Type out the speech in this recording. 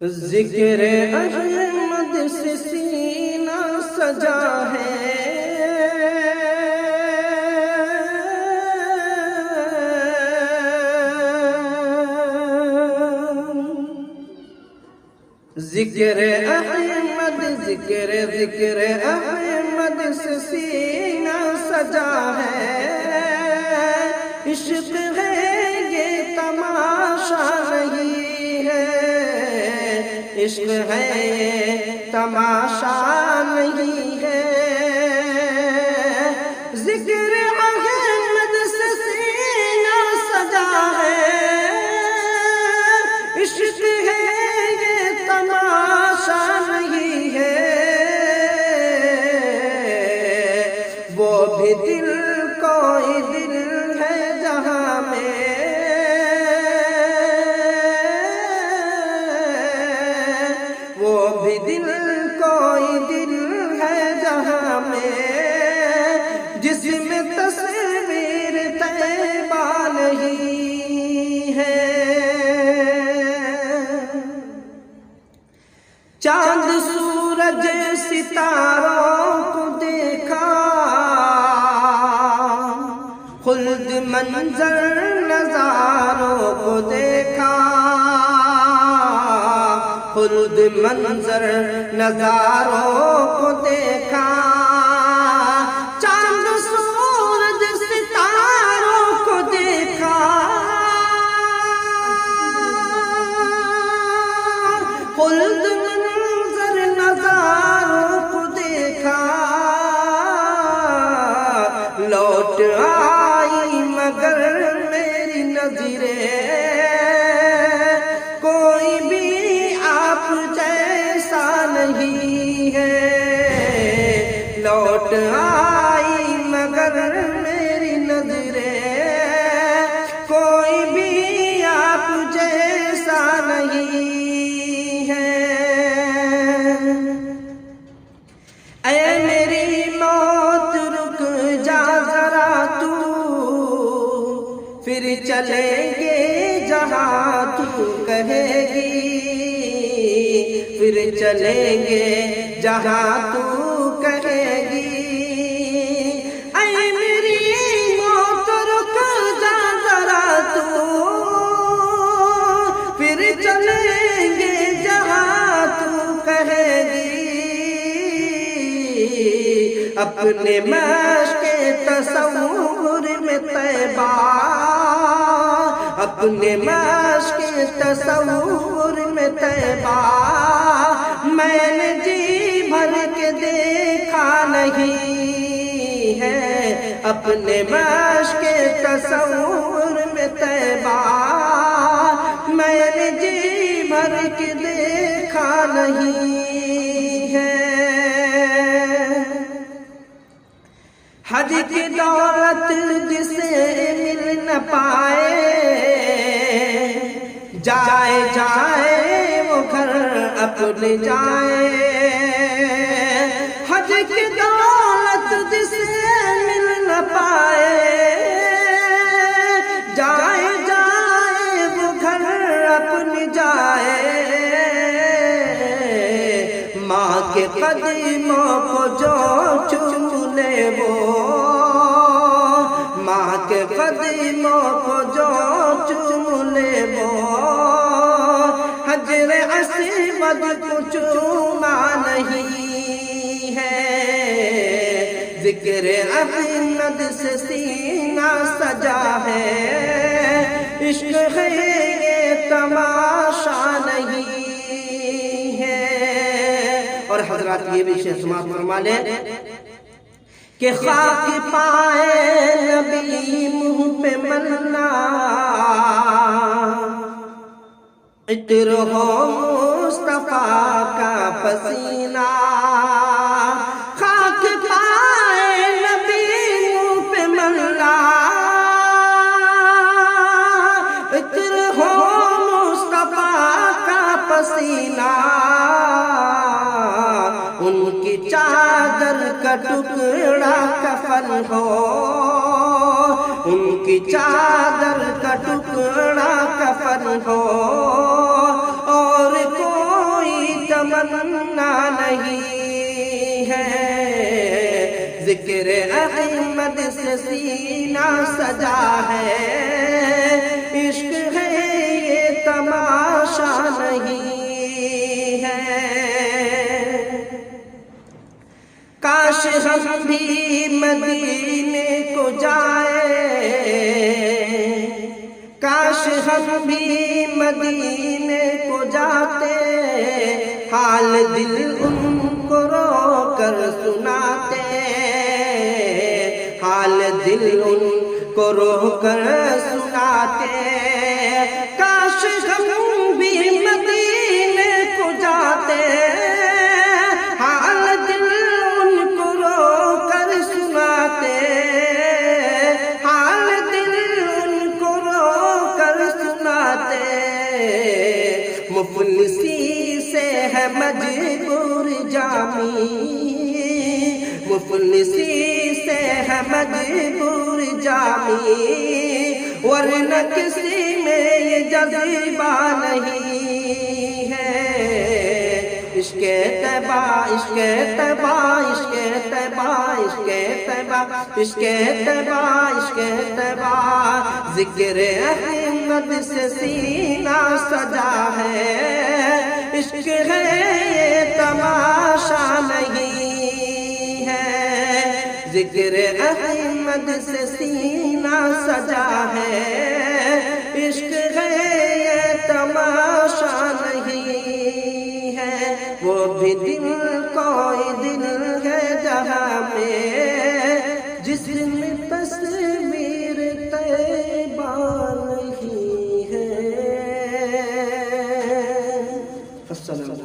ذکر احمد سے سینہ سجا ہے، ذکر احمد ذکر احمد سے سینہ سجا ہے، عشق ہے یہ تماشا نہیں ہے، عشق ہے یہ تماشا نہیں ہے، ذکر احمد سے سینہ سجا ہے، عشق ہے یہ تماشا نہیں ہے، وہ بھی دل کوئی دل ہے جہاں میں، وہ بھی دل کوئی دل ہے جہاں میں، جس میں تصویر طیبہ نہیں ہے، چاند سورج ستاروں کو دیکھا، خلد منظر نظاروں کو دیکھا، خلد منظر نظاروں کو دیکھا، چاند سورج ستاروں کو دیکھا، خلد منظر نظاروں کو دیکھا، لوٹ آئی مگر میری نظریں، کوئی بھی آپ جیسا نہیں ہے، لوٹ آئی مگر میری نظریں، کوئی بھی آپ جیسا نہیں ہے، اے میری موت رک جا ذرا تو، پھر چلیں گے جہاں تو کہے گی، پھر چلیں گے جہاں تو کہے گی، اے میری موت رک جا ذرا تو، پھر چلیں گے جہاں تو کہے گی، اپنے مشق تصور میں طیبہ، اپنے مشق تصور میں طیبہ، میں نے جی بھر کے دیکھا نہیں ہے، اپنے مشق تصور میں طیبہ، میں نے جی بھر کے دیکھا نہیں ہے، حج کی دولت جسے مل نہ پائے، جائے جائے وہ گھر اپنے جائے، حج کی دولت جسے مل نہ پائے، جائے جائے وہ گھر اپنے جائے، ماں کے قدموں کو جو چوم لے وہ، ماں کے قدموں کو جو چوم لے وہ، حجر اسود کو چوما نہیں ہے، ذکر احمد سے سینہ سجا ہے، عشق ہے یہ تماشا نہیں ہے، اور حضرات یہ بھی شیخ سماعت فرما لیں کہ خاک پائے نبی منہ پہ ملنا، عطر ہو مصطفیٰ کا پسینہ، خاک پائے نبی منہ پہ ملنا، عطر ہو مصطفیٰ کا پسینہ، ان کی چادر کا ٹکڑا کفن ہو، ان کی چادر کا ٹکڑا کفن ہو، اور کوئی ذکر احمد سے سینہ سجا ہے، عشق ہے یہ تماشا نہیں ہے۔ کاش ہم بھی مدینے کو جائیں، کاش ہم بھی مدینے کو جاتے، حال دل ان کو رو کر سناتے، حال دل ان کو رو کر سناتے۔ کاش ہم بھی مدینے کو جاتے، حال دل ان کو رو کر سناتے، حال دل ان کو رو کر سناتے۔ مفلسی سے ہے مجبور جامی، مفلسی سے ہے مجبور جامی، ورنہ کسی میں یہ جذبہ نہیں ہے۔ عشق طیبہ عشق طیبہ عشق طیبہ عشق طیبہ عشق طیبہ عشق طیبہ، ذکر احمد سے سینہ سجا ہے، عشق ہے یہ تماشا نہیں ہے۔ ذکر احمد سے سینہ سجا ہے، عشق ہے یہ تماشا نہیں ہے۔ وہ بھی دل کوئی دل ہے جہاں میں، جس میں تصویر طیبہ نہیں ہے۔ السلام